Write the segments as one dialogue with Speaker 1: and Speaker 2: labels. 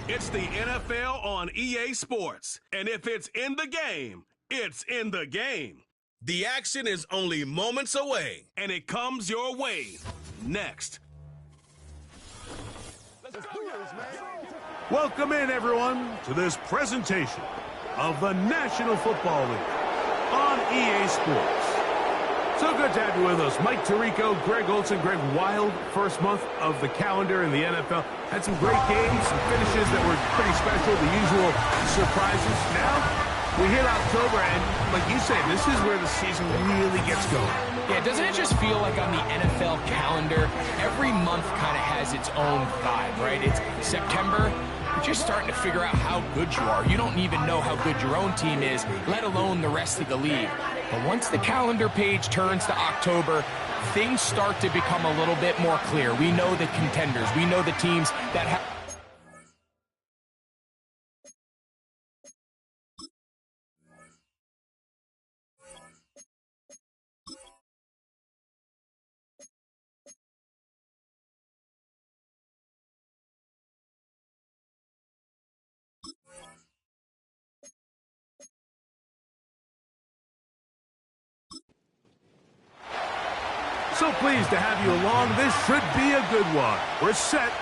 Speaker 1: It's the NFL on EA Sports. And if it's in the game, it's in the game. The action is only moments away, and it comes your way next.
Speaker 2: Welcome in, everyone, to this presentation of the National Football League on EA Sports. So good to have you with us. Mike Tirico, Greg Olson, Greg Wild, first month of the calendar in the NFL. Had some great games, some finishes that were pretty special, the usual surprises. Now, we hit October, and like you said, this is where the season really gets going.
Speaker 3: Yeah, doesn't it just feel like on the NFL calendar, every month kind of has its own vibe, right? It's September. You're just starting to figure out how good you are. You don't even know how good your own team is, let alone the rest of the league. But once the calendar page turns to October, things start to become a little bit more clear. We know the contenders. We know the teams that have...
Speaker 2: So pleased to have you along. This should be a good one. We're set,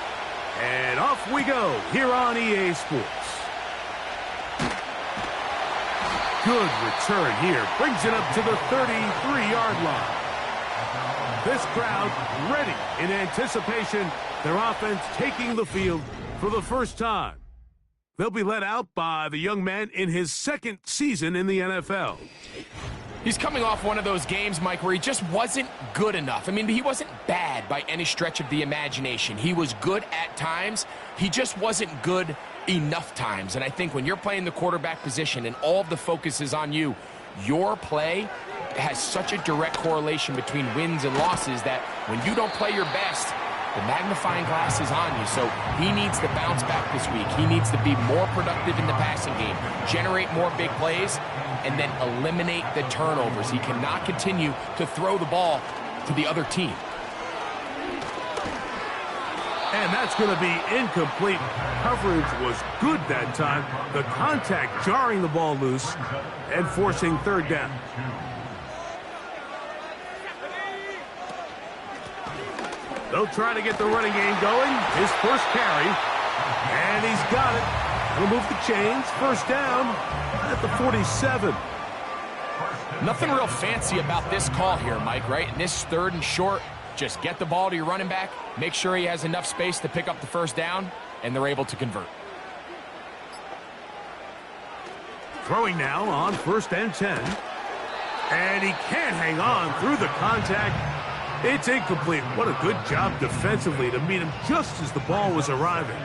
Speaker 2: and off we go here on EA Sports. Good return here. Brings it up to the 33-yard line. This crowd ready in anticipation. Their offense taking the field for the first time. They'll be led out by the young man in his second season in the NFL.
Speaker 3: He's coming off one of those games, Mike, where he just wasn't good enough. I mean, he wasn't bad by any stretch of the imagination. He was good at times. He just wasn't good enough times. And I think when you're playing the quarterback position and all of the focus is on you, your play has such a direct correlation between wins and losses that when you don't play your best, the magnifying glass is on you. So he needs to bounce back this week. He needs to be more productive in the passing game, generate more big plays, and then eliminate the turnovers. He cannot continue to throw the ball to the other team.
Speaker 2: And that's going to be incomplete. Coverage was good that time. The contact jarring the ball loose and forcing third down. They'll try to get the running game going. His first carry. And he's got it. He'll move the chains. First down at the 47.
Speaker 3: Nothing real fancy about this call here, Mike, right? In this third and short, just get the ball to your running back, make sure he has enough space to pick up the first down, and they're able to convert.
Speaker 2: Throwing now on 1st and 10. And he can't hang on through the contact. It's incomplete. What a good job defensively to meet him just as the ball was arriving.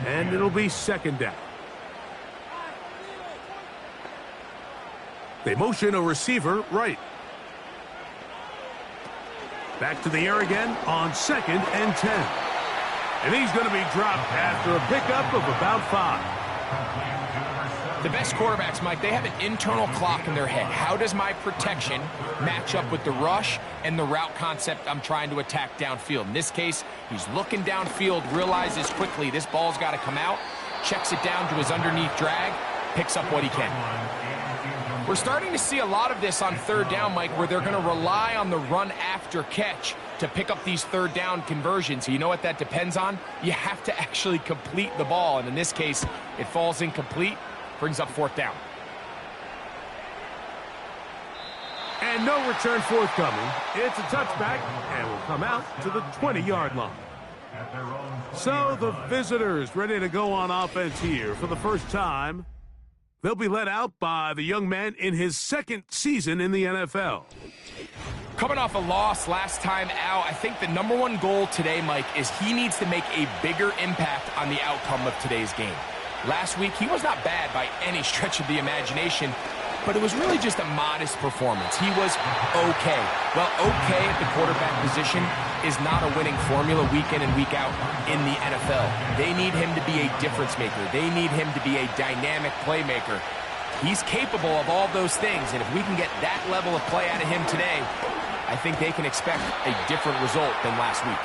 Speaker 2: And it'll be second down. They motion a receiver right. Back to the air again on 2nd and 10. And he's going to be dropped after a pickup of about 5.
Speaker 3: The best quarterbacks, Mike, they have an internal clock in their head. How does my protection match up with the rush and the route concept I'm trying to attack downfield? In this case, he's looking downfield, realizes quickly this ball's got to come out, checks it down to his underneath drag, picks up what he can. We're starting to see a lot of this on third down, Mike, where they're going to rely on the run after catch to pick up these third down conversions. You know what that depends on? You have to actually complete the ball, and in this case, it falls incomplete, brings up 4th down.
Speaker 2: And no return forthcoming. It's a touchback, and will come out to the 20-yard line. So the visitors ready to go on offense here for the first time. They'll be led out by the young man in his second season in the NFL.
Speaker 3: Coming off a loss last time out, I think the #1 goal today, Mike, is he needs to make a bigger impact on the outcome of today's game. Last week, he was not bad by any stretch of the imagination, but it was really just a modest performance. He was okay. Well, okay at the quarterback position is not a winning formula week in and week out in the NFL. They need him to be a difference maker. They need him to be a dynamic playmaker. He's capable of all those things, and if we can get that level of play out of him today, I think they can expect a different result than last week.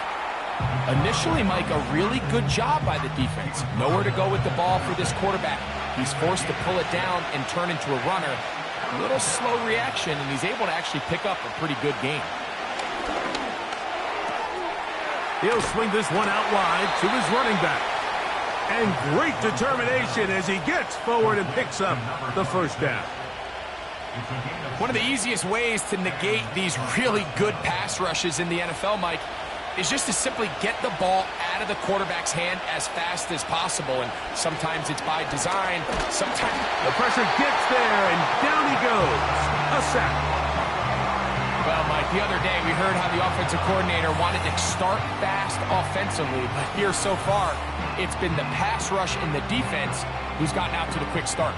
Speaker 3: Initially, Mike, a really good job by the defense. Nowhere to go with the ball for this quarterback. He's forced to pull it down and turn into a runner. A little slow reaction, and he's able to actually pick up a pretty good game.
Speaker 2: He'll swing this one out wide to his running back. And great determination as he gets forward and picks up the first down.
Speaker 3: One of the easiest ways to negate these really good pass rushes in the NFL, Mike, is just to simply get the ball out of the quarterback's hand as fast as possible. And sometimes it's by design, sometimes
Speaker 2: the pressure gets there, and down he goes. A sack.
Speaker 3: Well, Mike, the other day we heard how the offensive coordinator wanted to start fast offensively, but here so far, it's been the pass rush and the defense who's gotten out to the quick start.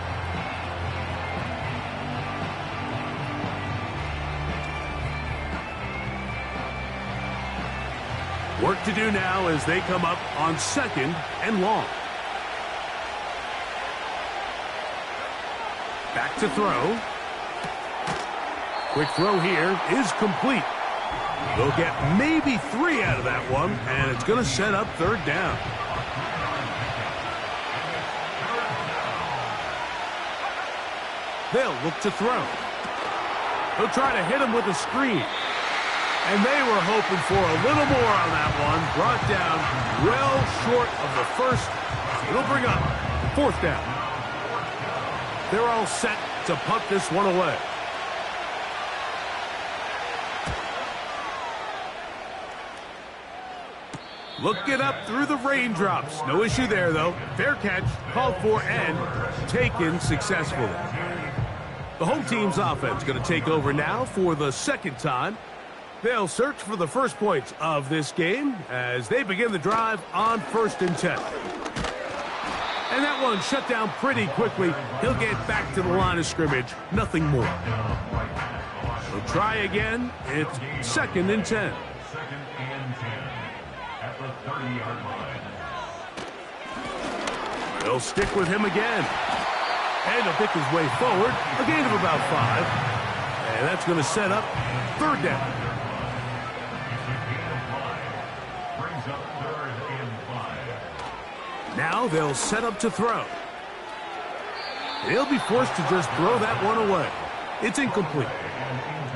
Speaker 2: Work to do now as they come up on 2nd and long. Back to throw. Quick throw here is complete. They'll get maybe 3 out of that one, and it's going to set up 3rd down. They'll look to throw. They'll try to hit him with a screen. And they were hoping for a little more on that one. Brought down well short of the first. It'll bring up 4th down. They're all set to punt this one away. Looking up through the raindrops. No issue there, though. Fair catch, called for, and taken successfully. The home team's offense going to take over now for the 2nd time. They'll search for the first points of this game as they begin the drive on 1st and 10. And that one shut down pretty quickly. He'll get back to the line of scrimmage. Nothing more. They'll try again. It's 2nd and 10.
Speaker 4: 2nd and 10 at the 30-yard line.
Speaker 2: They'll stick with him again. And he'll pick his way forward. A gain of about 5. And that's going to set up 3rd down. Now they'll set up to throw. They'll be forced to just throw that one away. It's incomplete.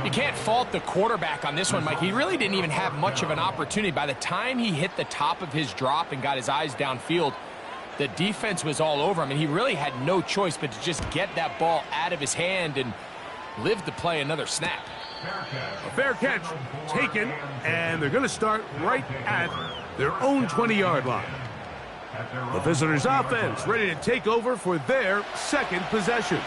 Speaker 3: You can't fault the quarterback on this one, Mike. He really didn't even have much of an opportunity. By the time he hit the top of his drop and got his eyes downfield, the defense was all over him, and he really had no choice but to just get that ball out of his hand and live to play another snap.
Speaker 2: A fair catch taken, and they're going to start right at their own 20-yard line. The visitors' offense ready to take over for their 2nd possession.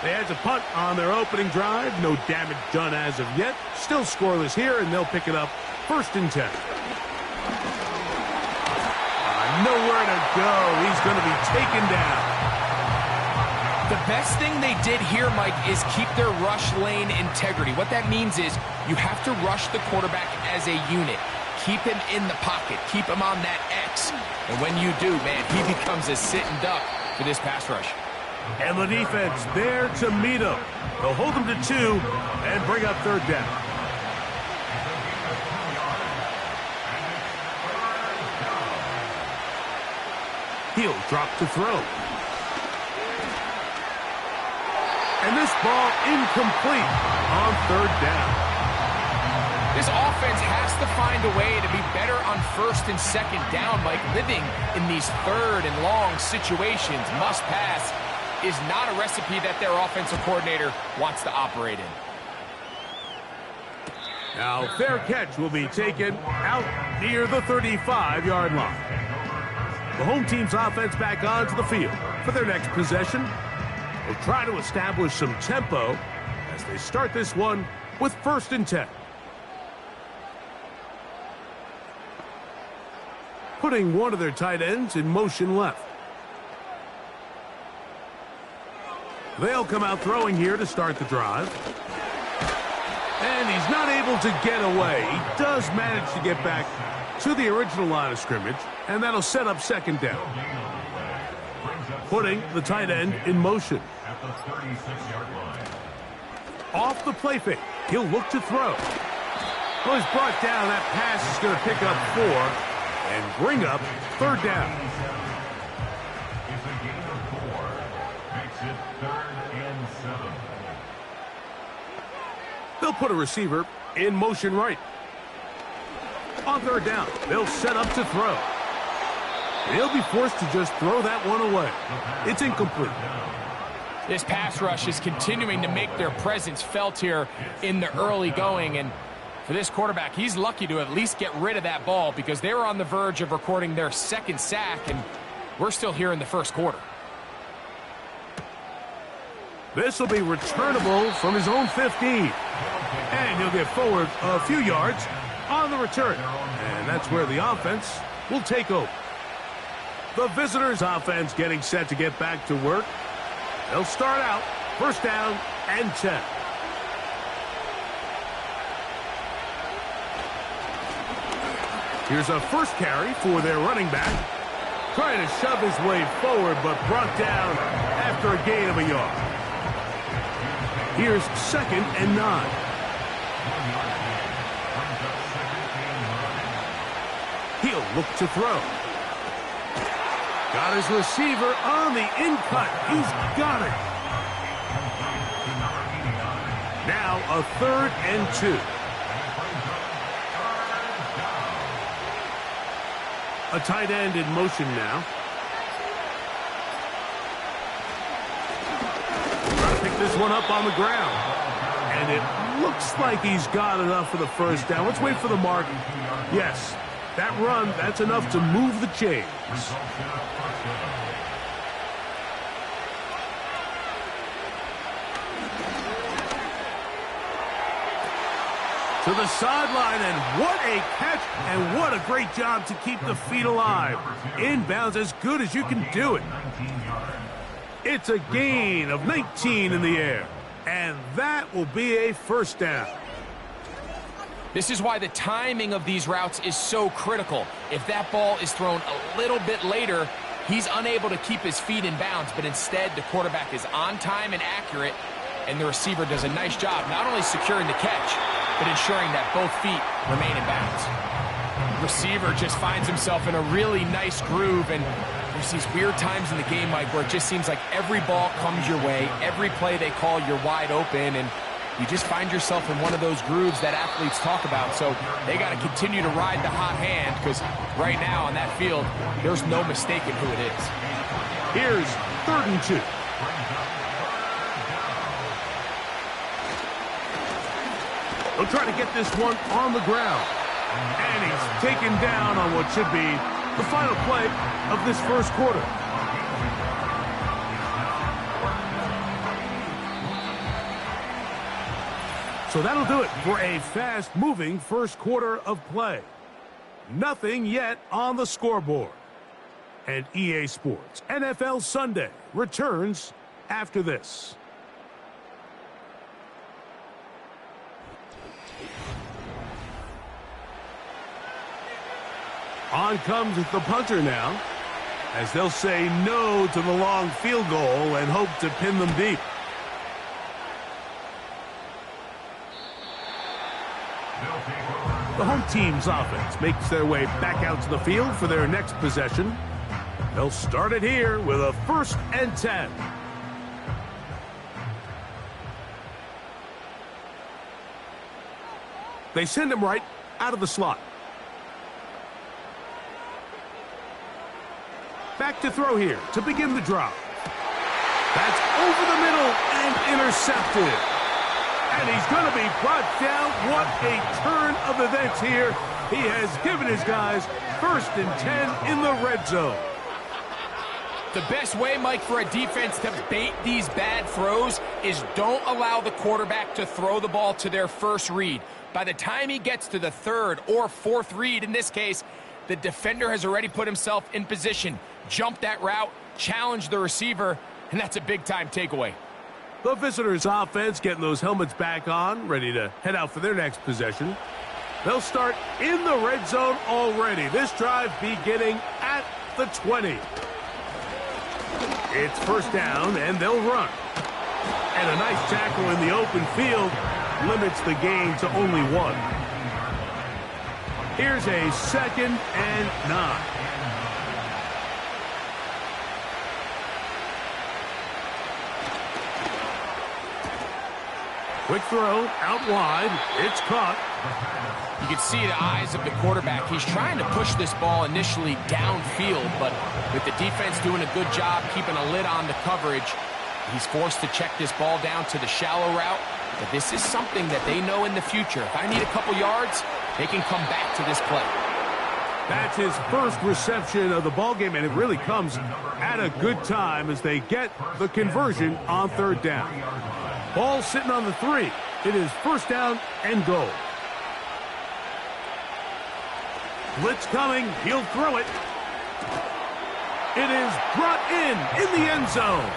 Speaker 2: They had to punt on their opening drive. No damage done as of yet. Still scoreless here, and they'll pick it up 1st and 10. Nowhere to go. He's going to be taken down.
Speaker 3: The best thing they did here, Mike, is keep their rush lane integrity. What that means is you have to rush the quarterback as a unit. Keep him in the pocket. Keep him on that X. And when you do, man, he becomes a sitting duck for this pass rush.
Speaker 2: And the defense there to meet him. They'll hold him to 2 and bring up 3rd down. He'll drop to throw. And this ball incomplete on 3rd down.
Speaker 3: This offense has to find a way to be better on 1st and 2nd down, Mike. Living in these 3rd and long situations, must pass, is not a recipe that their offensive coordinator wants to operate in.
Speaker 2: Now, fair catch will be taken out near the 35-yard line. The home team's offense back onto the field for their next possession. They'll try to establish some tempo as they start this one with 1st and 10. Putting one of their tight ends in motion left. They'll come out throwing here to start the drive. And he's not able to get away. He does manage to get back to the original line of scrimmage, and that'll set up 2nd down. Putting the tight end in motion. Off the play fake, he'll look to throw. Well, he's brought down. That pass is going to pick up 4 and bring up 3rd down.
Speaker 4: It's a gain of 4. Makes it 3rd and 7.
Speaker 2: They'll put a receiver in motion right. On 3rd down, they'll set up to throw. He'll be forced to just throw that one away. It's incomplete.
Speaker 3: This pass rush is continuing to make their presence felt here in the early going, and for this quarterback, he's lucky to at least get rid of that ball because they were on the verge of recording their 2nd sack, and we're still here in the 1st quarter.
Speaker 2: This will be returnable from his own 15. And he'll get forward a few yards on the return. And that's where the offense will take over. The visitors' offense getting set to get back to work. They'll start out 1st down and 10. Here's a 1st carry for their running back. Trying to shove his way forward, but brought down after a gain of a yard. Here's 2nd and 9. He'll look to throw. Got his receiver on the in-cut. He's got it. Now a 3rd and 2. A tight end in motion now. Trying to pick this one up on the ground. And it looks like he's got enough for the 1st down. Let's wait for the mark. Yes, that run, that's enough to move the chains. To the sideline, and what a catch, and what a great job to keep the feet alive. Inbounds as good as you can do it. It's a gain of 19 in the air, and that will be a 1st down.
Speaker 3: This is why the timing of these routes is so critical. If that ball is thrown a little bit later, he's unable to keep his feet in bounds, but instead the quarterback is on time and accurate, and the receiver does a nice job not only securing the catch, but ensuring that both feet remain in bounds. Receiver just finds himself in a really nice groove, and there's these weird times in the game, Mike, where it just seems like every ball comes your way, every play they call, you're wide open, and you just find yourself in one of those grooves that athletes talk about. So they got to continue to ride the hot hand, because right now on that field, there's no mistaking who it is.
Speaker 2: Here's 3rd and 2. He'll try to get this one on the ground. And he's taken down on what should be the final play of this 1st quarter. So that'll do it for a fast-moving 1st quarter of play. Nothing yet on the scoreboard. And EA Sports NFL Sunday returns after this. On comes the punter now, as they'll say no to the long field goal and hope to pin them deep. The home team's offense makes their way back out to the field for their next possession. They'll start it here with a 1st and 10. They send him right out of the slot. Back to throw here to begin the drive. That's over the middle and intercepted. And he's going to be brought down. What a turn of events here. He has given his guys 1st and 10 in the red zone.
Speaker 3: The best way, Mike, for a defense to bait these bad throws is don't allow the quarterback to throw the ball to their 1st read. By the time he gets to the 3rd or 4th read, in this case, the defender has already put himself in position, jumped that route, challenged the receiver, and that's a big-time takeaway.
Speaker 2: The visitors' offense getting those helmets back on, ready to head out for their next possession. They'll start in the red zone already. This drive beginning at the 20. It's 1st down, and they'll run. And a nice tackle in the open field limits the gain to only 1. Here's a 2nd and 9. Quick throw, out wide. It's caught.
Speaker 3: You can see the eyes of the quarterback. He's trying to push this ball initially downfield, but with the defense doing a good job keeping a lid on the coverage, he's forced to check this ball down to the shallow route. But this is something that they know in the future. If I need a couple yards, they can come back to this play.
Speaker 2: That's his first reception of the ballgame, and it really comes at a good time as they get the conversion on 3rd down. Ball sitting on the 3. It is 1st down and goal. Blitz coming. He'll throw it. It is brought in the end zone.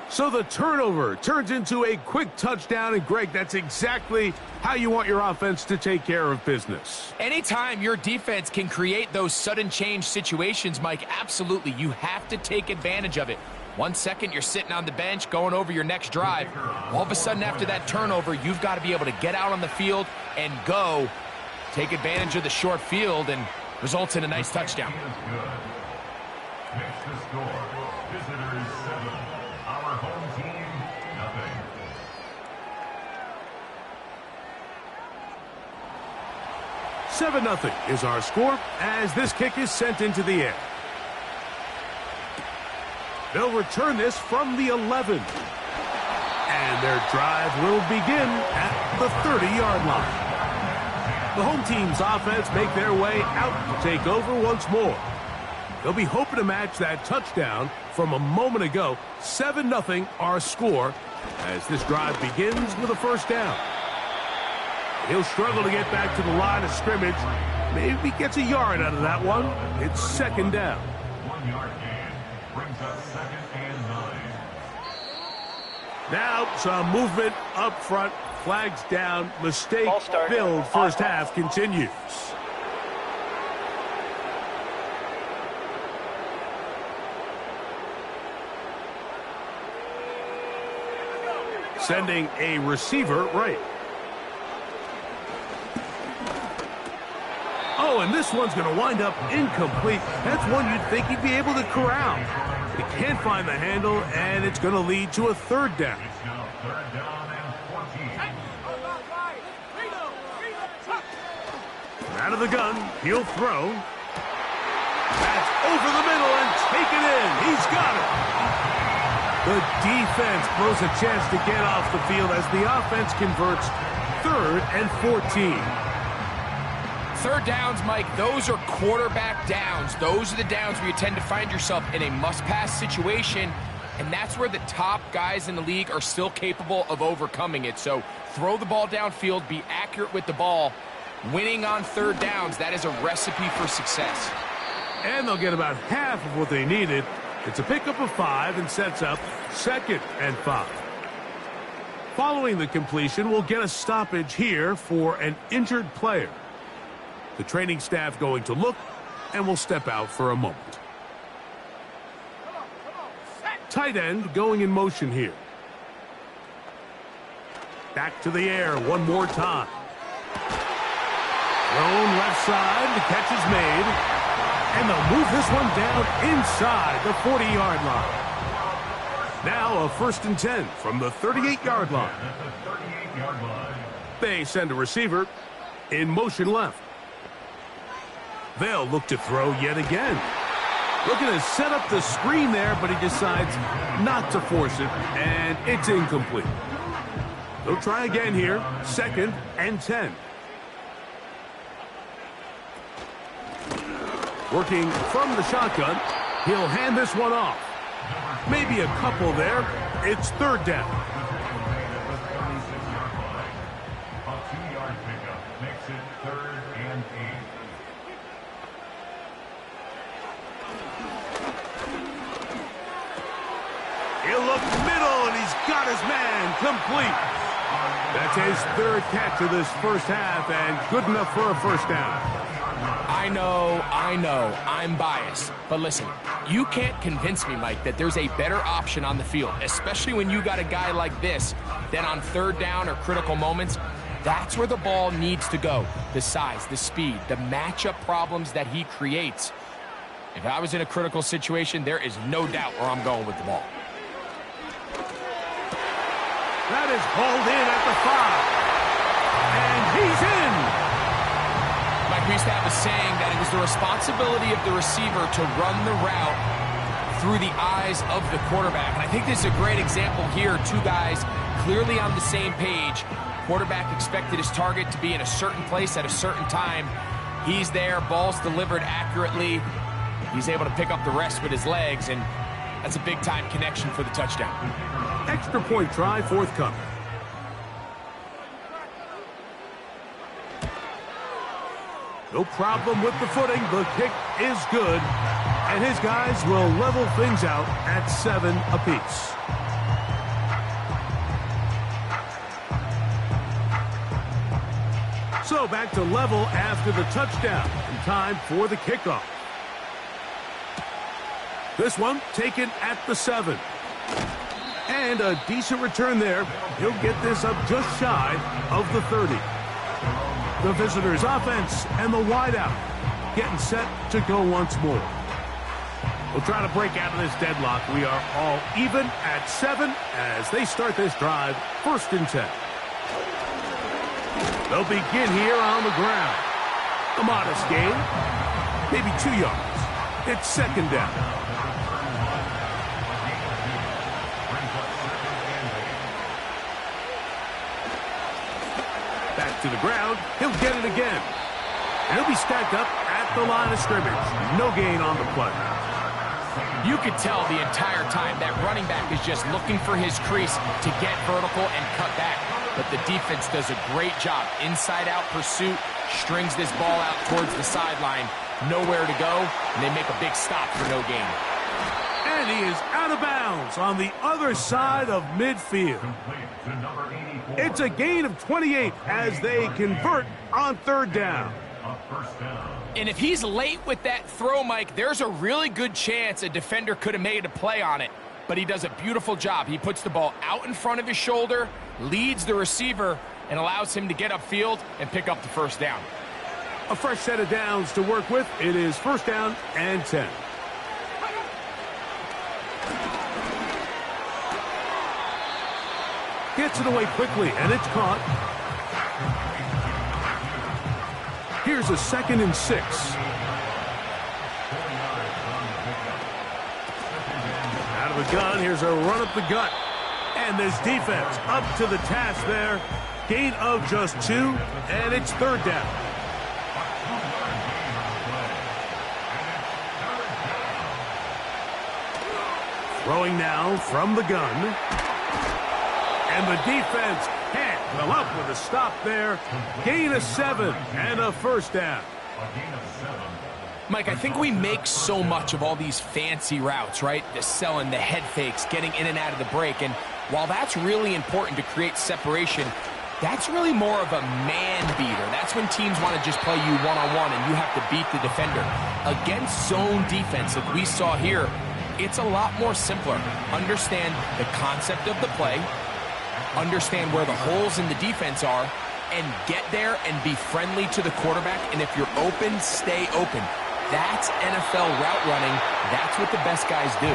Speaker 2: So the turnover turns into a quick touchdown, and Greg, that's exactly how you want your offense to take care of business.
Speaker 3: Anytime your defense can create those sudden change situations, Mike, absolutely, you have to take advantage of it. 1 second, you're sitting on the bench, going over your next drive. All of a sudden, after that turnover, you've got to be able to get out on the field and go. Take advantage of the short field, and results in a nice touchdown.
Speaker 4: Next to score, visitors 7, our home team nothing.
Speaker 2: 7-0 is our score as this kick is sent into the air. They'll return this from the 11. And their drive will begin at the 30-yard line. The home team's offense make their way out to take over once more. They'll be hoping to match that touchdown from a moment ago. 7-0 our score as this drive begins with a 1st down. He'll struggle to get back to the line of scrimmage. Maybe gets a yard out of that one. It's 2nd down.
Speaker 4: 1 yard gain brings up 2nd and 9.
Speaker 2: Now some movement up front. Flags down. Mistake filled first half continues. Sending a receiver right. Oh, and this one's going to wind up incomplete. That's one you'd think he'd be able to corral. He can't find the handle, and it's going to lead to a 3rd down.
Speaker 4: It's now 3rd down and 14.
Speaker 2: Out of the gun, he'll throw. That's over the middle and taken in. He's got it. The defense blows a chance to get off the field as the offense converts 3rd and 14.
Speaker 3: 3rd downs, Mike, those are quarterback downs. Those are the downs where you tend to find yourself in a must-pass situation, and that's where the top guys in the league are still capable of overcoming it. So throw the ball downfield, be accurate with the ball. Winning on 3rd downs, that is a recipe for success.
Speaker 2: And they'll get about half of what they needed. It's a pickup of 5 and sets up 2nd and 5. Following the completion, we'll get a stoppage here for an injured player. The training staff going to look, and will step out for a moment. Tight end going in motion here. Back to the air one more time. Thrown left side, the catch is made. And they'll move this one down inside the 40-yard line. Now a 1st and 10 from the 38-yard line. They send a receiver in motion left. They'll look to throw yet again. Looking to set up the screen there, but he decides not to force it, and it's incomplete. They'll try again here, 2nd and 10. Working from the shotgun, he'll hand this one off. Maybe a couple there. It's 3rd down.
Speaker 4: A 2-yard pickup makes it 3rd and 8.
Speaker 2: He'll look middle, and he's got his man complete. That's his 3rd catch of this first half, and good enough for a 1st down.
Speaker 3: I know, I'm biased. But listen, you can't convince me, Mike, that there's a better option on the field, especially when you got a guy like this that on 3rd down or critical moments That's where the ball needs to go. The size, the speed, the matchup problems that he creates. If I was in a critical situation, there is no doubt where I'm going with the ball.
Speaker 2: That is hauled in at the 5. And he's in.
Speaker 3: Mike, we used to have a saying that it was the responsibility of the receiver to run the route through the eyes of the quarterback. And I think this is a great example here. Two guys clearly on the same page. Quarterback expected his target to be in a certain place at a certain time. He's there, ball's delivered accurately. He's able to pick up the rest with his legs, and that's a big-time connection for the touchdown.
Speaker 2: Extra point try forthcoming. No problem with the footing. The kick is good. And his guys will level things out at 7 apiece. So back to level after the touchdown. And time for the kickoff. This one taken at the 7. And a decent return there. He'll get this up just shy of the 30. The visitors' offense and the wideout getting set to go once more. We'll try to break out of this deadlock. We are all even at 7 as they start this drive, 1st and 10. They'll begin here on the ground. A modest gain, maybe 2 yards. It's 2nd down. Back to the ground. He'll get it again. And he'll be stacked up at the line of scrimmage. No gain on the play.
Speaker 3: You could tell the entire time that running back is just looking for his crease to get vertical and cut back. But the defense does a great job. Inside-out pursuit, strings this ball out towards the sideline. Nowhere to go, and they make a big stop for no gain.
Speaker 2: And he is out of bounds on the other side of midfield. It's a gain of 28 as they convert on 3rd down.
Speaker 3: And if he's late with that throw, Mike, there's a really good chance a defender could have made a play on it. But he does a beautiful job. He puts the ball out in front of his shoulder, leads the receiver, and allows him to get upfield and pick up the 1st down.
Speaker 2: A fresh set of downs to work with. It is 1st down and 10. Gets it away quickly, and it's caught. Here's a 2nd and 6. Out of the gun, here's a run up the gut. And this defense up to the task there. Gain of just 2, and it's 3rd down. Throwing now from the gun. And the defense can't come up with a stop there. Gain of 7 and a 1st down.
Speaker 3: Mike, I think we make so much of all these fancy routes, right? The selling, the head fakes, getting in and out of the break. And while that's really important to create separation, that's really more of a man beater. That's when teams want to just play you one-on-one and you have to beat the defender. Against zone defense, like we saw here, it's a lot more simpler. Understand the concept of the play, understand where the holes in the defense are, and get there and be friendly to the quarterback. And if you're open, stay open. That's NFL route running. That's what the best guys do.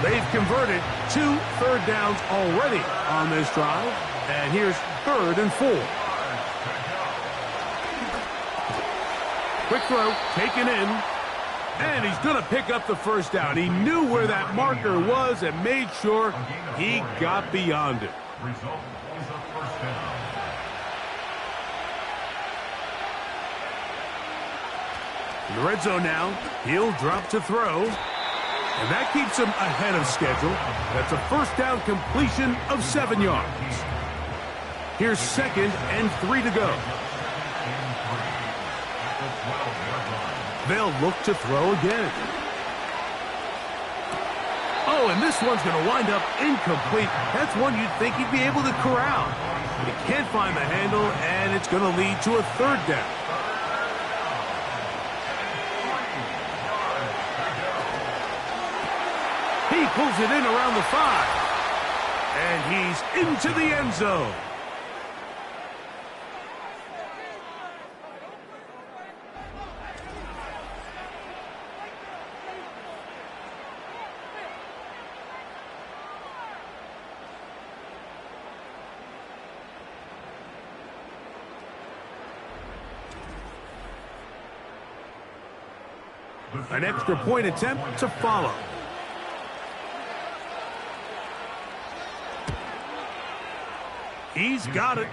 Speaker 2: They've converted 2 3rd downs already on this drive. And here's 3rd and 4. Quick throw, taken in. And he's going to pick up the 1st down. He knew where that marker was and made sure he got beyond it.
Speaker 4: Result is a 1st down.
Speaker 2: In the red zone now, he'll drop to throw. And that keeps him ahead of schedule. That's a 1st down completion of 7 yards. Here's 2nd and 3 to go. They'll look to throw again. Oh, and this one's going to wind up incomplete. That's one you'd think he'd be able to corral. But he can't find the handle, and it's going to lead to a 3rd down. He pulls it in around the 5. And he's into the end zone. An extra point attempt to follow. He's got it.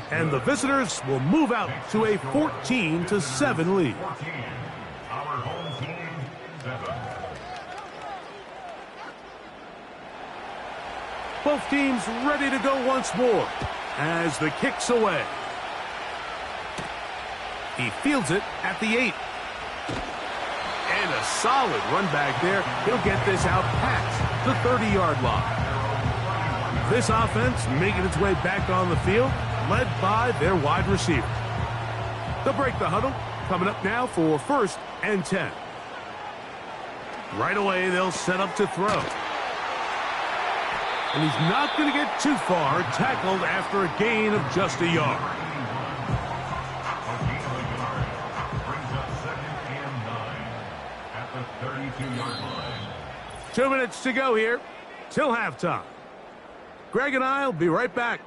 Speaker 2: And the visitors will move out to a 14-7 lead.
Speaker 4: Our home team, 7.
Speaker 2: Both teams ready to go once more as the kick's away. He fields it at the 8. And a solid run back there. He'll get this out past the 30-yard line. This offense making its way back on the field, led by their wide receiver. They'll break the huddle, coming up now for 1st and 10. Right away, they'll set up to throw. And he's not going to get too far, tackled after a gain of just a yard.
Speaker 4: Brings up 2nd and 9 at the 32-yard line.
Speaker 2: 2 minutes to go here till halftime. Greg and I will be right back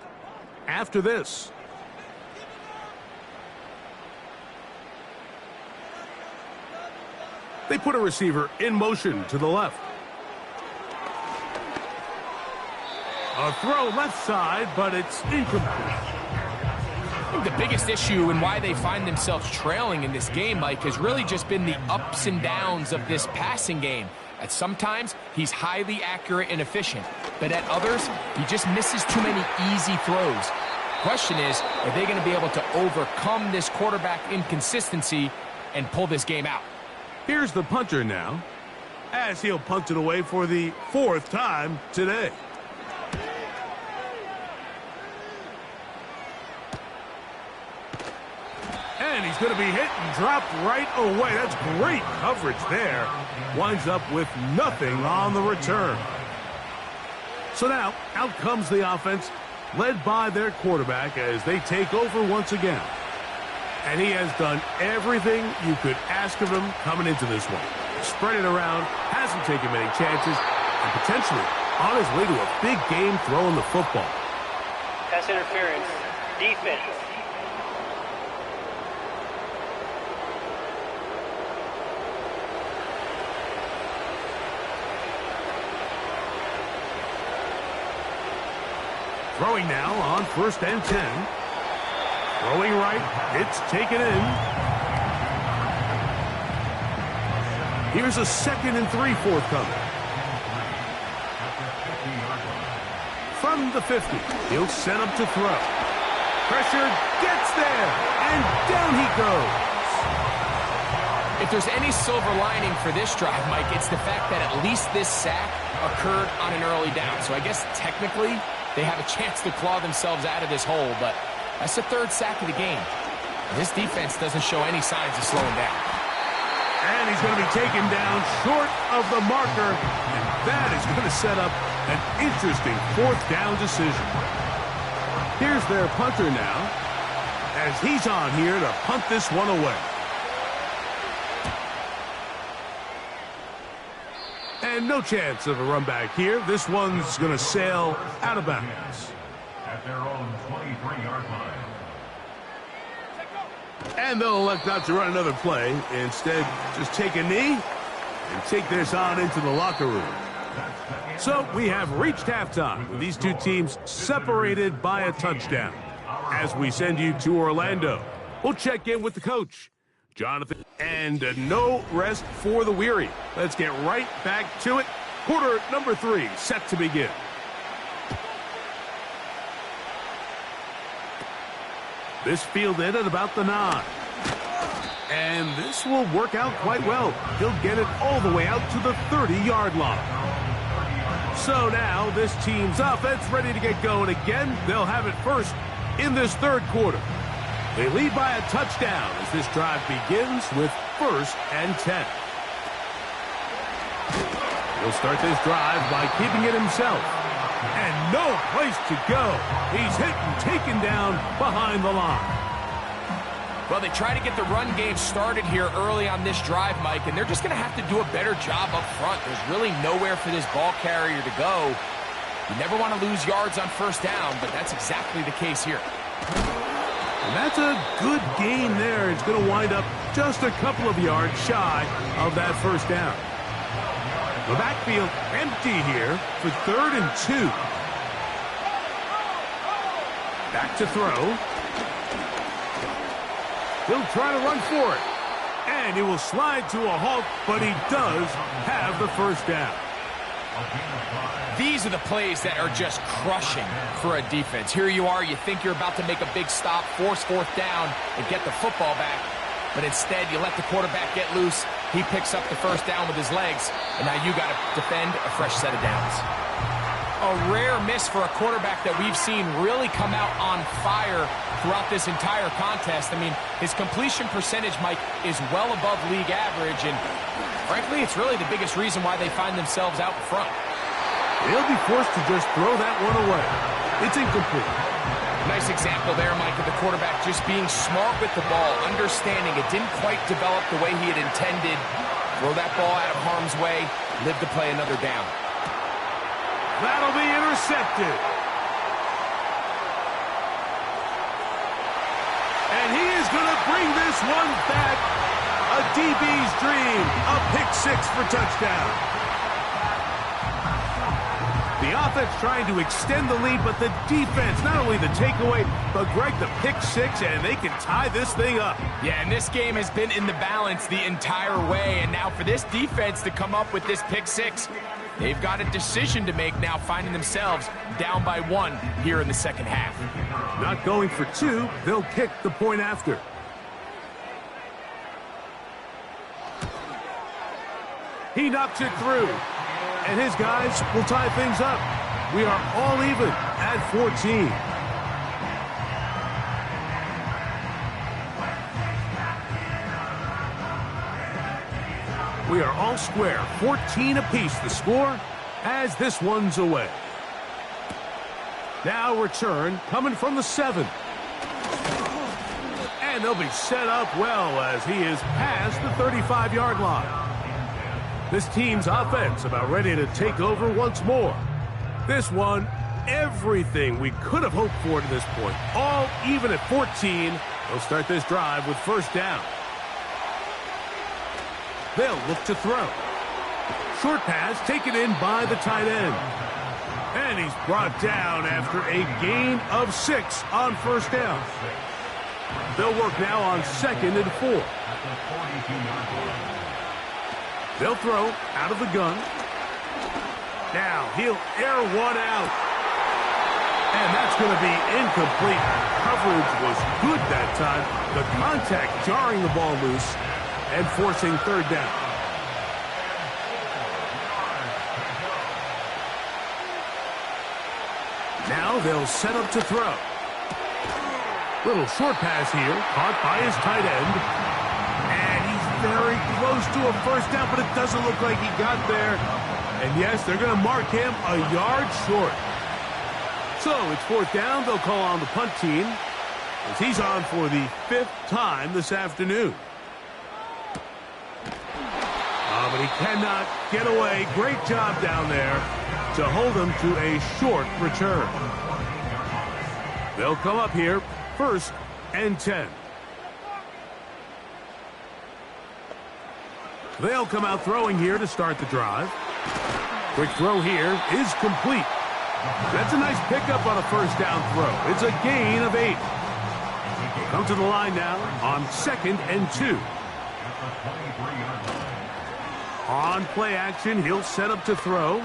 Speaker 2: after this. They put a receiver in motion to the left. A throw left side, but it's incomplete.
Speaker 3: I think the biggest issue and why they find themselves trailing in this game, Mike, has really just been the ups and downs of this passing game. At sometimes, he's highly accurate and efficient, but at others, he just misses too many easy throws. Question is, are they going to be able to overcome this quarterback inconsistency and pull this game out?
Speaker 2: Here's the punter now, as he'll punt it away for the 4th time today. And he's going to be hit and dropped right away. That's great coverage there. Winds up with nothing on the return. So now, out comes the offense, led by their quarterback as they take over once again. And he has done everything you could ask of him coming into this one. Spread it around, hasn't taken many chances, and potentially on his way to a big game throwing the football.
Speaker 5: Pass interference. Defense.
Speaker 2: Throwing now on 1st and 10. Throwing right. It's taken in. Here's a 2nd and 3 forthcoming. From the 50, he'll set up to throw. Pressure gets there, and down he goes.
Speaker 3: If there's any silver lining for this drive, Mike, it's the fact that at least this sack occurred on an early down. So I guess technically they have a chance to claw themselves out of this hole, but that's the 3rd sack of the game. This defense doesn't show any signs of slowing down.
Speaker 2: And he's going to be taken down short of the marker, and that is going to set up an interesting 4th down decision. Here's their punter now, as he's on here to punt this one away. And no chance of a run back here. This one's going to sail out of bounds.
Speaker 4: At their own 23-yard line.
Speaker 2: And they'll elect not to run another play. Instead, just take a knee and take this on into the locker room. So we have reached halftime with these two teams separated by a touchdown. As we send you to Orlando, we'll check in with the coach, Jonathan, and no rest for the weary. Let's get right back to it. Quarter number 3 set to begin. This fielded at about the 9. And this will work out quite well. He'll get it all the way out to the 30-yard line. So now this team's offense ready to get going again. They'll have it first in this 3rd quarter. They lead by a touchdown as this drive begins with 1st and 10. He'll start this drive by keeping it himself. And no place to go. He's hit and taken down behind the line.
Speaker 3: Well, they try to get the run game started here early on this drive, Mike, and they're just going to have to do a better job up front. There's really nowhere for this ball carrier to go. You never want to lose yards on first down, but that's exactly the case here.
Speaker 2: And that's a good gain there. It's going to wind up just a couple of yards shy of that first down. The backfield empty here for 3rd and 2. Back to throw. He'll try to run for it. And he will slide to a halt, but he does have the first down.
Speaker 3: These are the plays that are just crushing for a defense. Here you are, you think you're about to make a big stop, force 4th down, and get the football back. But instead, you let the quarterback get loose. He picks up the first down with his legs, and now you got to defend a fresh set of downs. A rare miss for a quarterback that we've seen really come out on fire throughout this entire contest. I mean, his completion percentage, Mike, is well above league average, and frankly, it's really the biggest reason why they find themselves out in front.
Speaker 2: He'll be forced to just throw that one away. It's incomplete.
Speaker 3: Nice example there, Mike, of the quarterback just being smart with the ball, understanding it didn't quite develop the way he had intended. Throw that ball out of harm's way, live to play another down.
Speaker 2: That'll be intercepted. And he is going to bring this one back. A DB's dream. A pick 6 for touchdown. The offense trying to extend the lead, but the defense, not only the takeaway, but Greg, the pick 6, and they can tie this thing up.
Speaker 3: Yeah, and this game has been in the balance the entire way, and now for this defense to come up with this pick 6, they've got a decision to make now, finding themselves down by 1 here in the second half.
Speaker 2: Not going for 2, they'll kick the point after. He knocks it through. And his guys will tie things up. We are all even at 14. We are all square. 14 apiece the score as this one's away. Now return coming from the 7. And they'll be set up well as he is past the 35-yard line. This team's offense about ready to take over once more. This one, everything we could have hoped for to this point. All even at 14. They'll start this drive with first down. They'll look to throw. Short pass taken in by the tight end. And he's brought down after a gain of 6 on first down. They'll work now on 2nd and 4. They'll throw out of the gun. Now he'll air one out. And that's going to be incomplete. Coverage was good that time. The contact jarring the ball loose and forcing 3rd down. Now they'll set up to throw. Little short pass here, caught by his tight end. Very close to a first down, but it doesn't look like he got there. And yes, they're going to mark him a yard short. So it's 4th down. They'll call on the punt team as he's on for the 5th time this afternoon. But he cannot get away. Great job down there to hold him to a short return. They'll come up here 1st and 10. They'll come out throwing here to start the drive. Quick throw here is complete. That's a nice pickup on a first down throw. It's a gain of 8. Come to the line now on 2nd and 2. On play action, he'll set up to throw.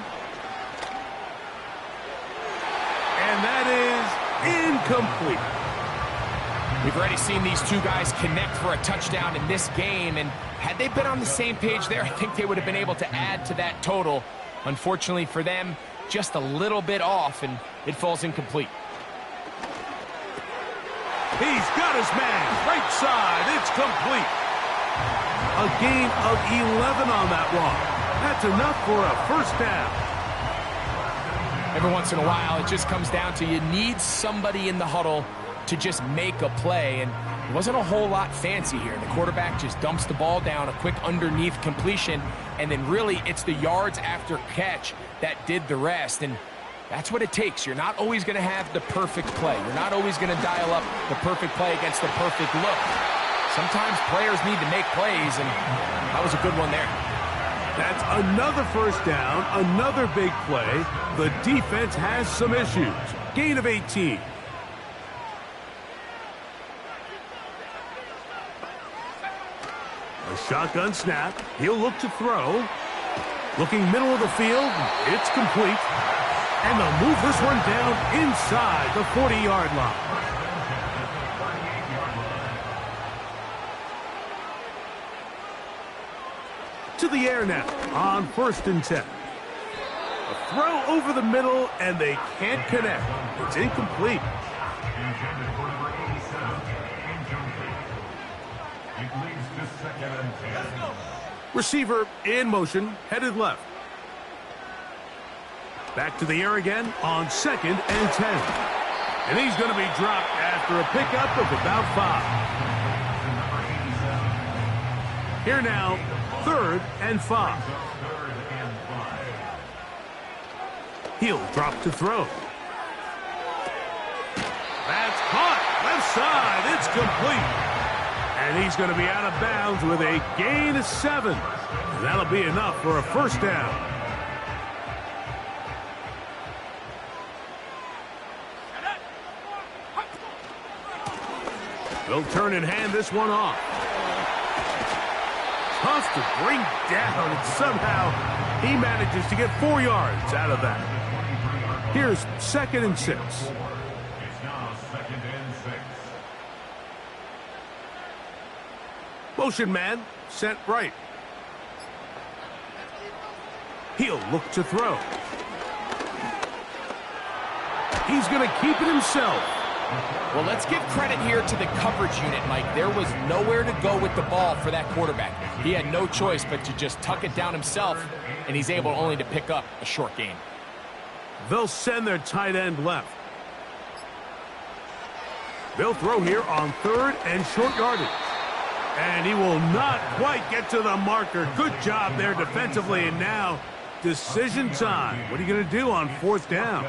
Speaker 2: And that is incomplete.
Speaker 3: We've already seen these two guys connect for a touchdown in this game, and had they been on the same page there, I think they would have been able to add to that total. Unfortunately for them, just a little bit off, and it falls incomplete.
Speaker 2: He's got his man. Right side. It's complete. A gain of 11 on that one. That's enough for a first down.
Speaker 3: Every once in a while, it just comes down to you need somebody in the huddle to just make a play, and it wasn't a whole lot fancy here. The quarterback just dumps the ball down, a quick underneath completion, and then really it's the yards after catch that did the rest, and that's what it takes. You're not always going to have the perfect play. You're not always going to dial up the perfect play against the perfect look. Sometimes players need to make plays, and that was a good one there.
Speaker 2: That's another first down, another big play. The defense has some issues. Gain of 18. A shotgun snap. He'll look to throw. Looking middle of the field. It's complete. And they'll move this one down inside the 40-yard line. To the air now on 1st and 10. A throw over the middle, and they can't connect. It's incomplete.
Speaker 4: Intended for number 87, incomplete. It leads to 2nd and 10.
Speaker 2: Receiver in motion, headed left. Back to the air again on 2nd and 10. And he's going to be dropped after a pickup of about 5. Here now, 3rd and 5. He'll drop to throw. That's caught. Left side. It's complete. And he's going to be out of bounds with a gain of 7. And that'll be enough for a first down. They'll turn and hand this one off. Tough to bring down, and somehow he manages to get 4 yards out of that. Here's 2nd and 6.
Speaker 4: It's now 2nd and 6.
Speaker 2: Motion man sent right. He'll look to throw. He's going to keep it himself.
Speaker 3: Well, let's give credit here to the coverage unit, Mike. There was nowhere to go with the ball for that quarterback. He had no choice but to just tuck it down himself, and he's able only to pick up a short gain.
Speaker 2: They'll send their tight end left. They'll throw here on 3rd and short yardage. And he will not quite get to the marker. Good job there defensively, and now decision time. What are you going to do on 4th down?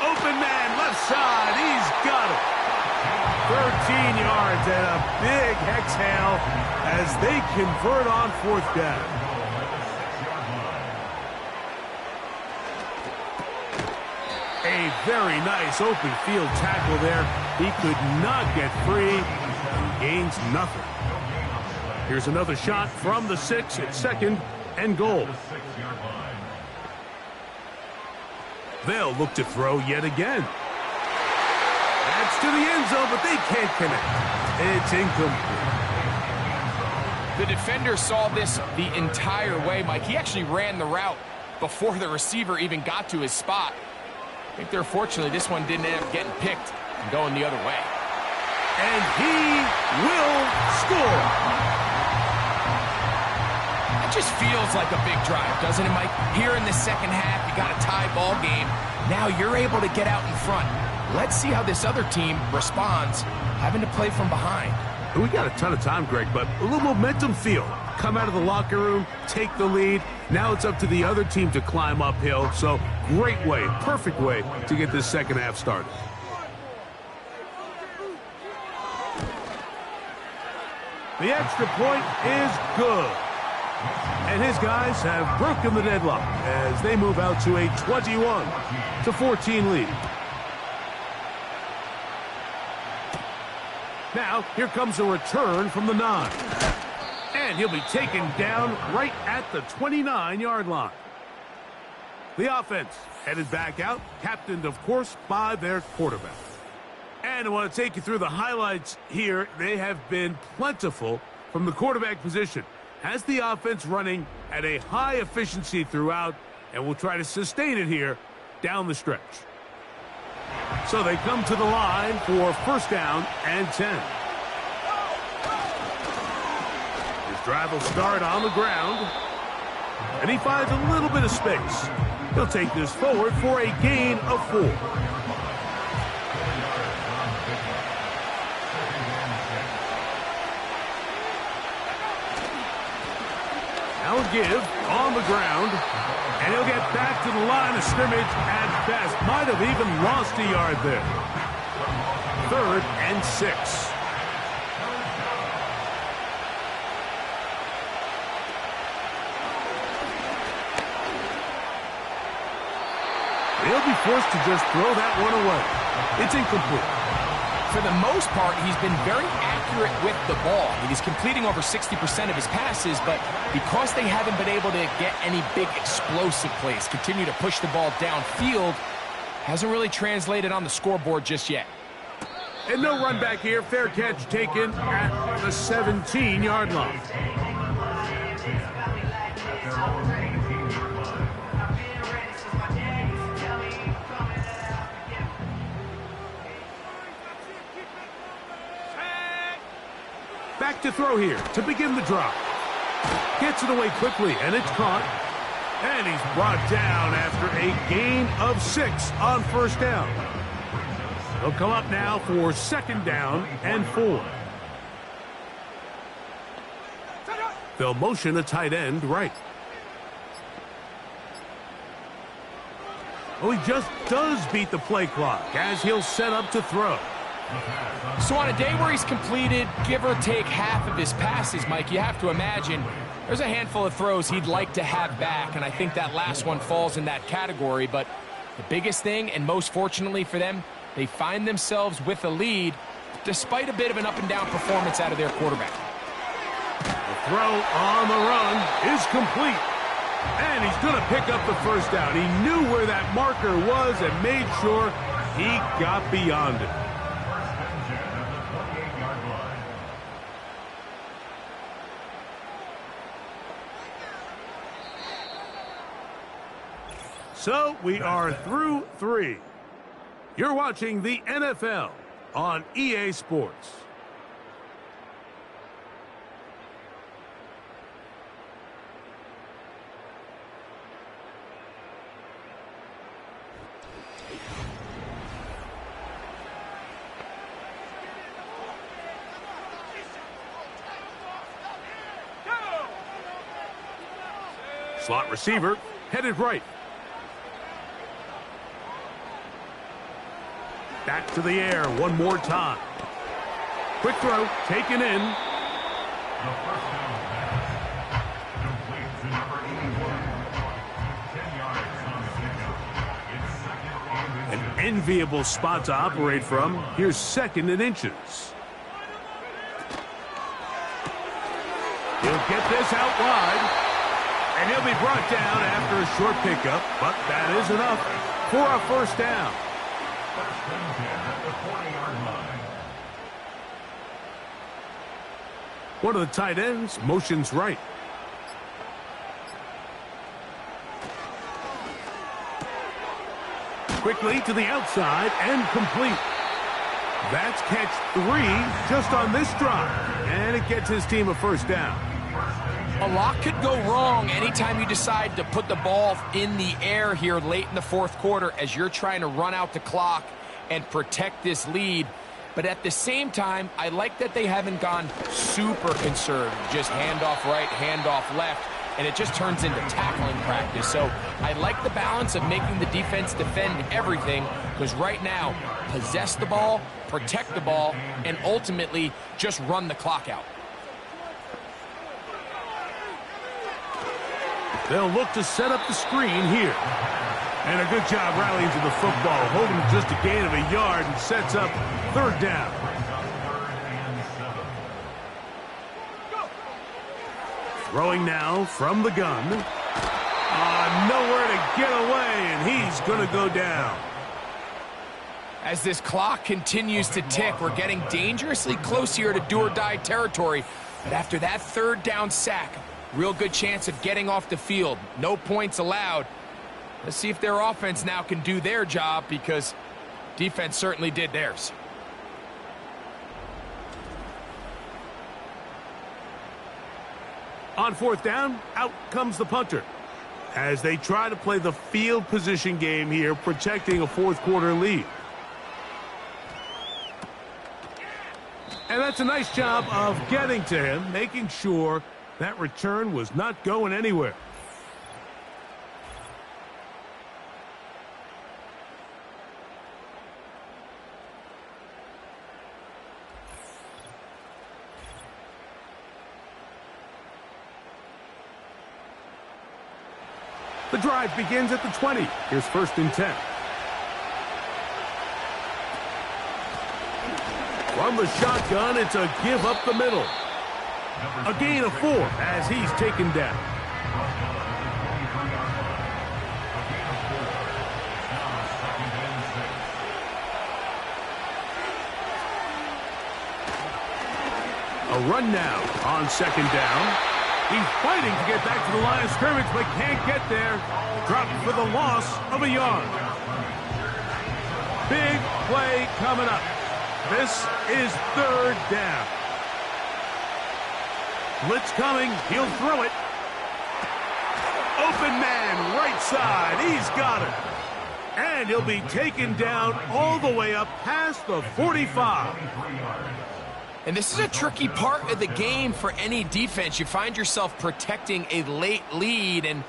Speaker 2: Open man, left side. He's got it. 13 yards and a big exhale as they convert on 4th down. A very nice open field tackle there. He could not get free and gains nothing. Here's another shot from the 6 at 2nd and goal. They'll look to throw yet again. That's to the end zone, but they can't connect. It's incomplete.
Speaker 3: The defender saw this the entire way, Mike. He actually ran the route before the receiver even got to his spot. I think they're fortunately this one didn't end up getting picked and going the other way.
Speaker 2: And he will score.
Speaker 3: It just feels like a big drive, doesn't it, Mike? Here in the second half, you got a tie ball game. Now you're able to get out in front. Let's see how this other team responds, having to play from behind.
Speaker 2: We got a ton of time, Greg, but a little momentum feel. Come out of the locker room, take the lead. Now it's up to the other team to climb uphill. So great way, perfect way to get this second half started. The extra point is good. And his guys have broken the deadlock as they move out to a 21-14 lead. Now, here comes a return from the 9. And he'll be taken down right at the 29-yard line. The offense headed back out, captained, of course, by their quarterback. And I want to take you through the highlights here. They have been plentiful from the quarterback position. Has the offense running at a high efficiency throughout, and will try to sustain it here down the stretch. So they come to the line for 1st down and 10. drive will start on the ground. And he finds a little bit of space. He'll take this forward for a gain of 4. Now a give on the ground. And he'll get back to the line of scrimmage at best. Might have even lost a yard there. 3rd and 6. He'll be forced to just throw that one away. It's incomplete.
Speaker 3: For the most part, he's been very accurate with the ball. I mean, he's completing over 60% of his passes, but because they haven't been able to get any big explosive plays, continue to push the ball downfield, hasn't really translated on the scoreboard just yet.
Speaker 2: And no run back here. Fair catch taken at the 17-yard line. Back to throw here to begin the drive. Gets it away quickly, and it's caught. And he's brought down after a gain of 6 on 1st down. He'll come up now for 2nd down and 4. They'll motion a tight end right. Oh, he just does beat the play clock as he'll set up to throw.
Speaker 3: So on a day where he's completed, give or take half of his passes, Mike, you have to imagine there's a handful of throws he'd like to have back, and I think that last one falls in that category. But the biggest thing, and most fortunately for them, they find themselves with a lead despite a bit of an up-and-down performance out of their quarterback.
Speaker 2: The throw on the run is complete. And he's going to pick up the 1st down. He knew where that marker was and made sure he got beyond it. So we are through 3. You're watching the NFL on EA Sports. Slot receiver headed right. Back to the air one more time. Quick throw taken in.
Speaker 4: The 1st down pass complete to number 81. 10 yards on the pickup. It's 2nd and
Speaker 2: An enviable spot to operate from. Here's 2nd and inches. He'll get this out wide. And he'll be brought down after a short pickup, but that is enough for a 1st down. One of the tight ends motions right. Quickly to the outside and complete. That's catch 3 just on this drive. And it gets his team a 1st down.
Speaker 3: A lot could go wrong anytime you decide to put the ball in the air here late in the 4th quarter as you're trying to run out the clock and protect this lead. But at the same time, I like that they haven't gone super conservative. Just handoff right, handoff left, and it just turns into tackling practice. So I like the balance of making the defense defend everything, because right now, possess the ball, protect the ball, and ultimately just run the clock out.
Speaker 2: They'll look to set up the screen here. And a good job rallying to the football, holding just a gain of a yard and sets up 3rd down. Throwing now from the gun. Nowhere to get away, and he's going to go down.
Speaker 3: As this clock continues to tick, we're getting dangerously close here to do-or-die territory. But after that 3rd down sack, real good chance of getting off the field. No points allowed. Let's see if their offense now can do their job, because defense certainly did theirs.
Speaker 2: On fourth down, out comes the punter, as they try to play the field position game here, protecting a fourth quarter lead. And that's a nice job of getting to him, making sure that return was not going anywhere. The drive begins at the 20. Here's 1st and 10. From the shotgun, it's a give up the middle. A gain of 4 as he's taken down. A run now on 2nd down. He's fighting to get back to the line of scrimmage, but can't get there. Dropped for the loss of a yard. Big play coming up. This is 3rd down. Blitz coming. He'll throw it. Open man, right side. He's got it. And he'll be taken down all the way up past the 45.
Speaker 3: And this is a tricky part of the game for any defense. You find yourself protecting a late lead, and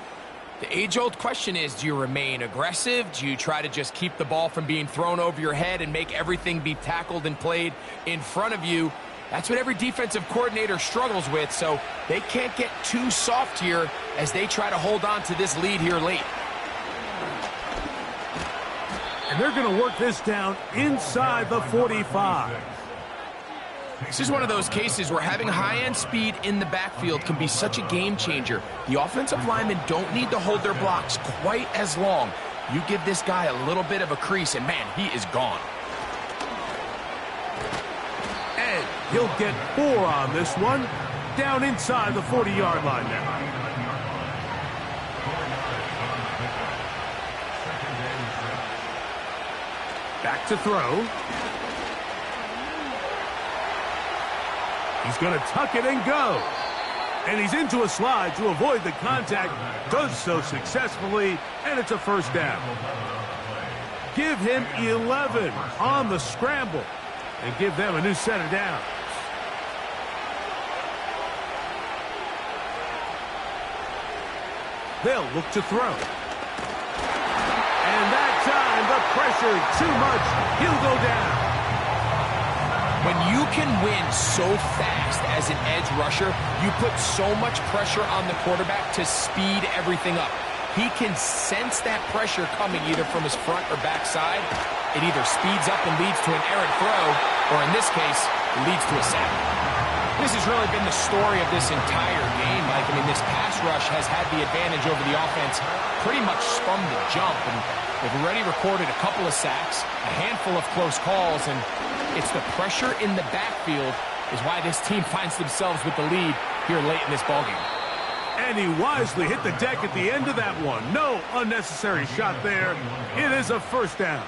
Speaker 3: the age-old question is, do you remain aggressive? Do you try to just keep the ball from being thrown over your head and make everything be tackled and played in front of you? That's what every defensive coordinator struggles with, so they can't get too soft here as they try to hold on to this lead here late.
Speaker 2: And they're going to work this down inside the 45.
Speaker 3: This is one of those cases where having high-end speed in the backfield can be such a game changer. The offensive linemen don't need to hold their blocks quite as long. You give this guy a little bit of a crease, and man, he is gone.
Speaker 2: And he'll get 4 on this one, down inside the 40-yard line now. Back to throw. He's going to tuck it and go. And he's into a slide to avoid the contact. Does so successfully, and it's a 1st down. Give him 11 on the scramble and give them a new set of downs. They'll look to throw. And that time, the pressure too much. He'll go down.
Speaker 3: When you can win so fast as an edge rusher, you put so much pressure on the quarterback to speed everything up. He can sense that pressure coming either from his front or back side. It either speeds up and leads to an errant throw, or in this case, leads to a sack. This has really been the story of this entire game, Mike. I mean, this pass rush has had the advantage over the offense pretty much from the jump. And they've already recorded a couple of sacks, a handful of close calls, and it's the pressure in the backfield is why this team finds themselves with the lead here late in this ballgame.
Speaker 2: And he wisely hit the deck at the end of that one. No unnecessary shot there. It is a 1st down.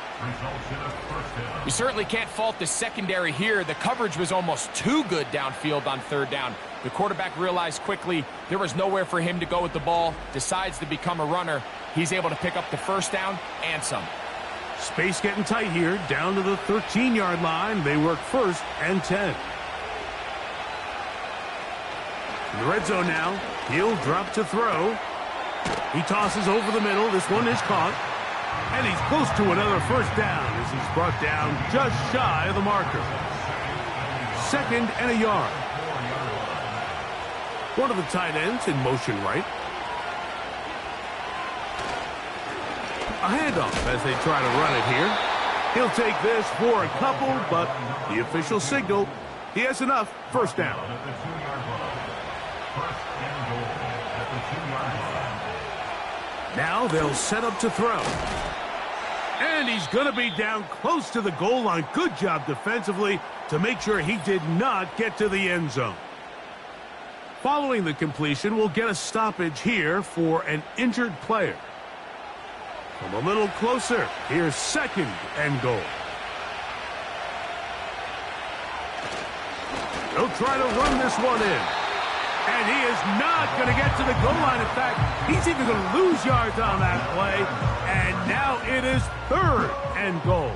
Speaker 3: You certainly can't fault the secondary here. The coverage was almost too good downfield on 3rd down. The quarterback realized quickly there was nowhere for him to go with the ball, decides to become a runner. He's able to pick up the 1st down and some.
Speaker 2: Space getting tight here, down to the 13-yard line. They work 1st and 10. In the red zone now, he'll drop to throw. He tosses over the middle. This one is caught. And he's close to another 1st down as he's brought down just shy of the marker. 2nd and a yard. One of the tight ends in motion right. A handoff as they try to run it here. He'll take this for a couple, but the official signal, he has enough. 1st down. Now they'll set up to throw. And he's going to be down close to the goal line. Good job defensively to make sure he did not get to the end zone. Following the completion, we'll get a stoppage here for an injured player. From a little closer, here's 2nd and goal. They'll try to run this one in. And he is not going to get to the goal line. In fact, he's even going to lose yards on that play. And now it is 3rd and goal.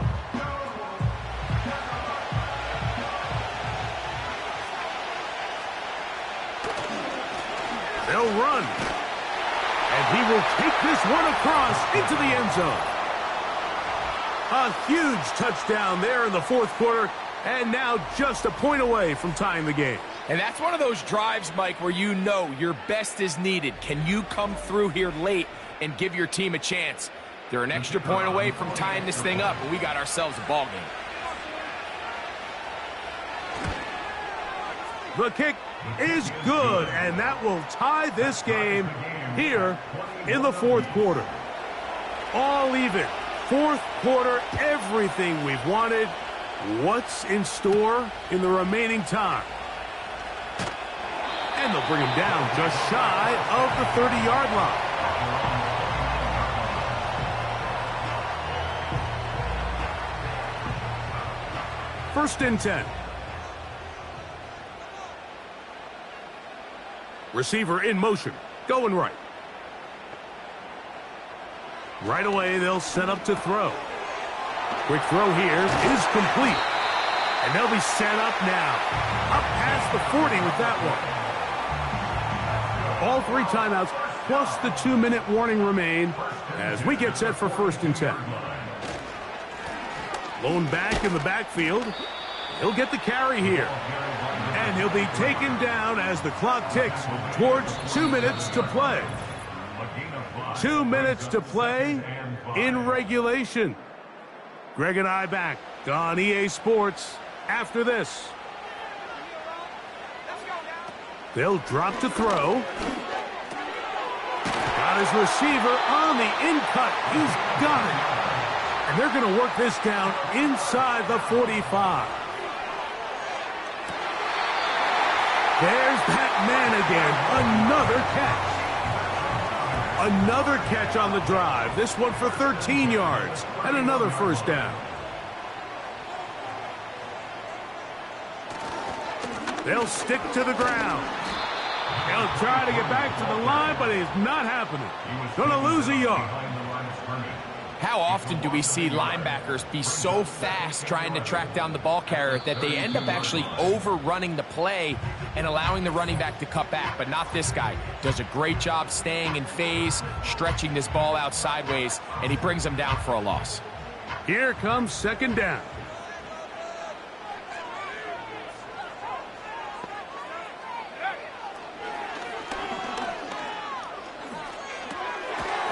Speaker 2: They'll run. And he will take this one across into the end zone. A huge touchdown there in the 4th quarter. And now just a point away from tying the game.
Speaker 3: And that's one of those drives, Mike, where you know your best is needed. Can you come through here late and give your team a chance? They're an extra point away from tying this thing up, and we got ourselves a ball game.
Speaker 2: The kick is good, and that will tie this game here in the 4th quarter. All even. 4th quarter, everything we've wanted. What's in store in the remaining time? And they'll bring him down just shy of the 30-yard line. First and 10. Receiver in motion, going right. Right away, they'll set up to throw. Quick throw here is complete. And they'll be set up now. Up past the 40 with that one. All 3 timeouts plus the 2-minute warning remain as we get set for first and 10. Lone back in the backfield. He'll get the carry here. And he'll be taken down as the clock ticks towards 2 minutes to play. 2 minutes to play in regulation. Greg and I back on EA Sports after this. They'll drop to throw. Got his receiver on the in-cut. He's got it. And they're going to work this down inside the 45. There's that man again. Another catch. Another catch on the drive. This one for 13 yards and another first down. They'll stick to the ground. He'll try to get back to the line, but it's not happening. Going to lose a yard.
Speaker 3: How often do we see linebackers be so fast trying to track down the ball carrier that they end up actually overrunning the play and allowing the running back to cut back? But not this guy. Does a great job staying in phase, stretching this ball out sideways, and he brings them down for a loss.
Speaker 2: Here comes second down.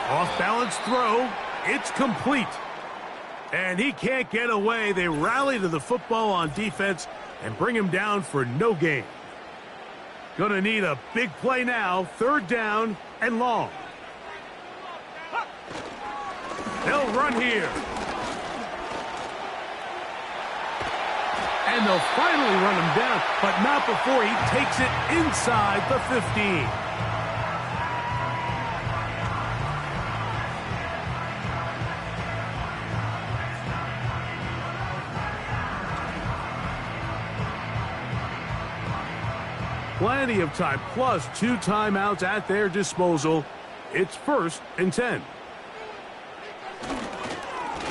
Speaker 2: Off-balance throw. It's complete. And he can't get away. They rally to the football on defense and bring him down for no gain. Gonna need a big play now. Third down and long. They'll run here. And they'll finally run him down, but not before he takes it inside the 15. Plenty of time, plus 2 timeouts at their disposal. It's first and 10.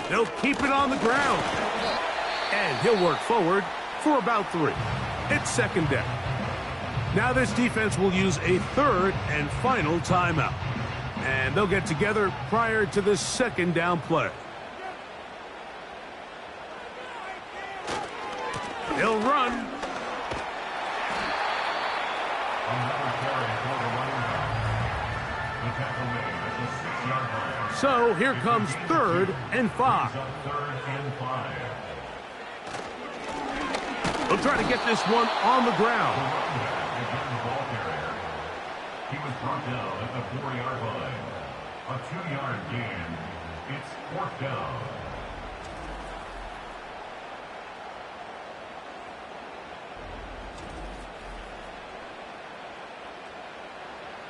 Speaker 2: They'll keep it on the ground. And he'll work forward for about 3. It's second down. Now this defense will use a third and final timeout. And they'll get together prior to this second down play. They'll run. So here comes 3rd and 5. They'll try to get this one on the ground.
Speaker 4: He was brought down at the 4-yard line. A 2-yard gain. It's 4th down.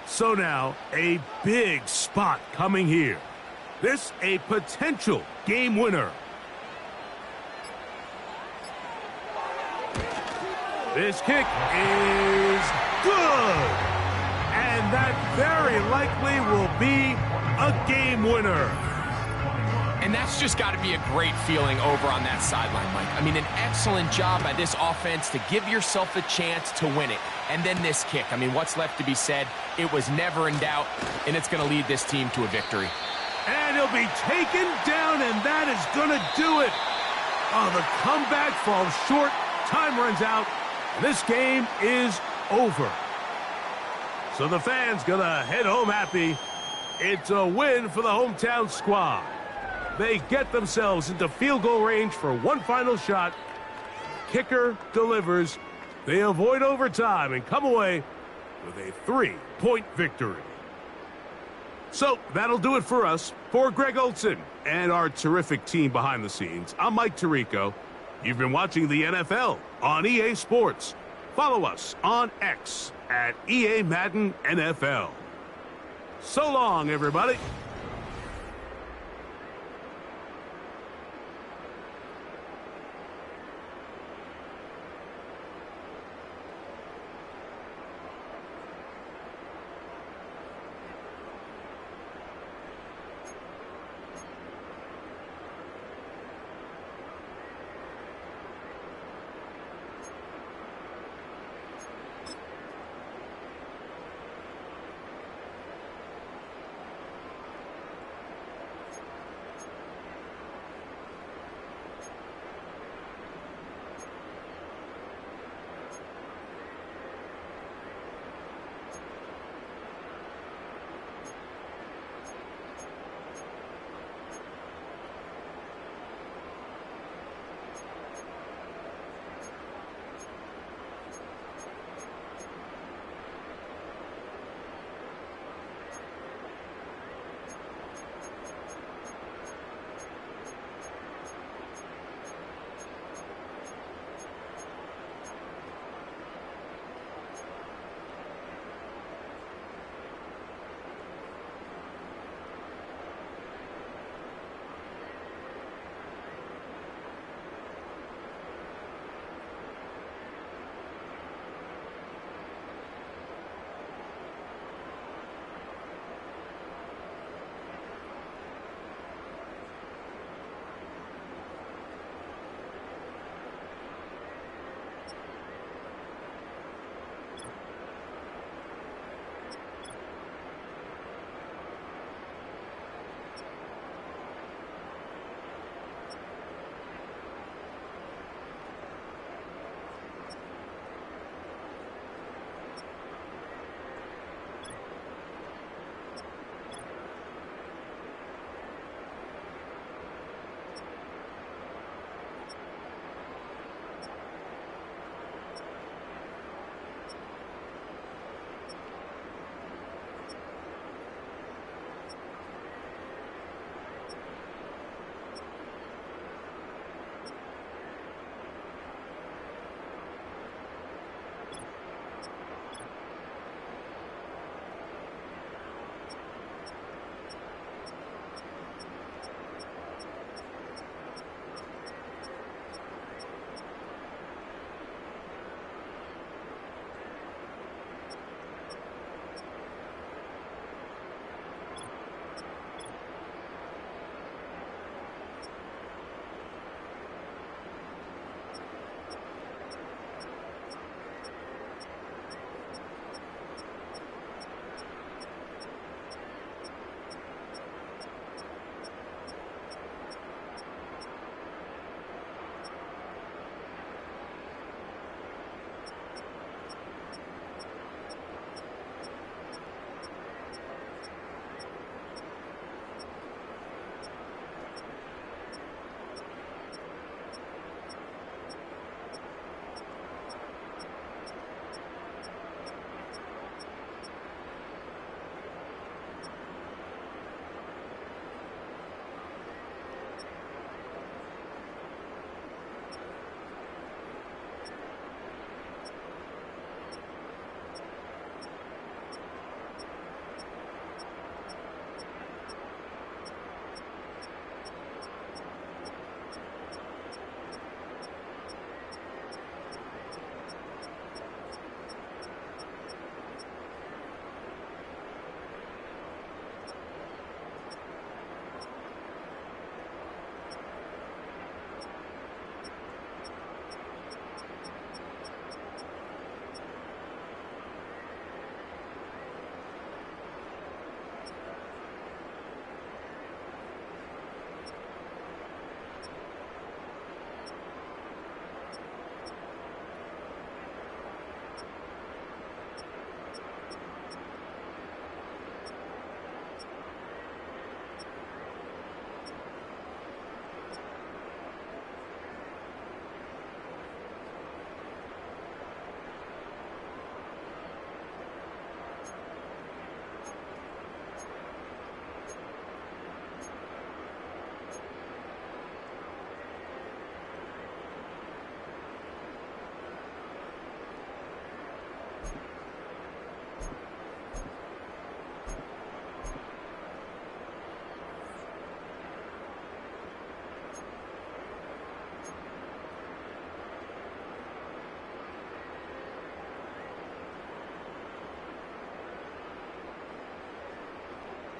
Speaker 2: So now, a big spot coming here. This a potential game winner. This kick is good. likely will be a game winner.
Speaker 3: And that's just got to be a great feeling over on that sideline, Mike. I mean, an excellent job by this offense to give yourself a chance to win it. And then this kick. I mean, what's left to be said? It was never in doubt, and it's going to lead this team to a victory.
Speaker 2: And he'll be taken down, and that is going to do it. Oh, the comeback falls short. Time runs out. And this game is over. So the fans going to head home happy. It's a win for the hometown squad. They get themselves into field goal range for one final shot. Kicker delivers. They avoid overtime and come away with a 3-point victory. So that'll do it for us. For Greg Olson and our terrific team behind the scenes, I'm Mike Tirico. You've been watching the NFL on EA Sports. Follow us on X at EA Madden NFL. So long, everybody.